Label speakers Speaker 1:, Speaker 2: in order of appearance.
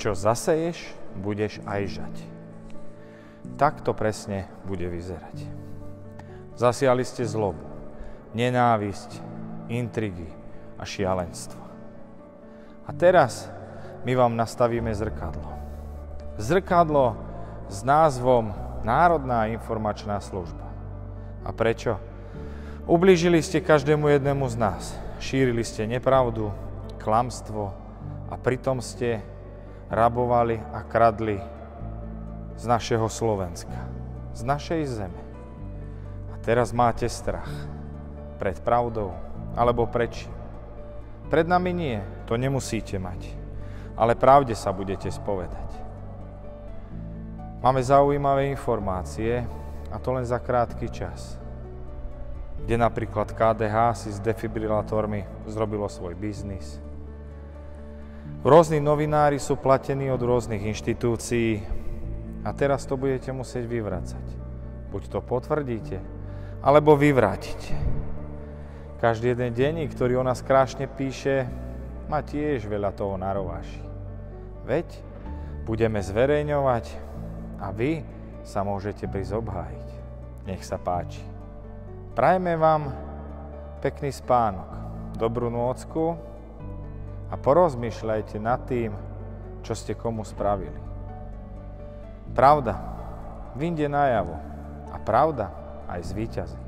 Speaker 1: Čo zaseješ, budeš aj žať. Tak to presne bude vyzerať. Zasiali ste zlobu, nenávisť, intrigy a šialenstvo. A teraz my vám nastavíme zrkadlo. Zrkadlo s názvom Národná informačná služba. A prečo? Ublížili ste každému jednému z nás. Šírili ste nepravdu, klamstvo a pritom ste rabovali a kradli z našeho Slovenska, z našej zeme. A teraz máte strach pred pravdou alebo pred čím? Pred nami nie, to nemusíte mať, ale pravde sa budete spovedať. Máme zaujímavé informácie, a to len za krátky čas, kde napríklad KDH si s defibrilátormi zrobilo svoj biznis. Rôzni novinári sú platení od rôznych inštitúcií a teraz to budete musieť vyvracať. Buď to potvrdíte, alebo vyvrátite. Každý jeden denník, ktorý o nás krásne píše, má tiež veľa toho na rováši. Veď budeme zverejňovať a vy sa môžete prísť obhájiť. Nech sa páči. Prajme vám pekný spánok, dobrú nôcku a porozmýšľajte nad tým, čo ste komu spravili. Pravda vyjde najavo a pravda aj zvíťazí.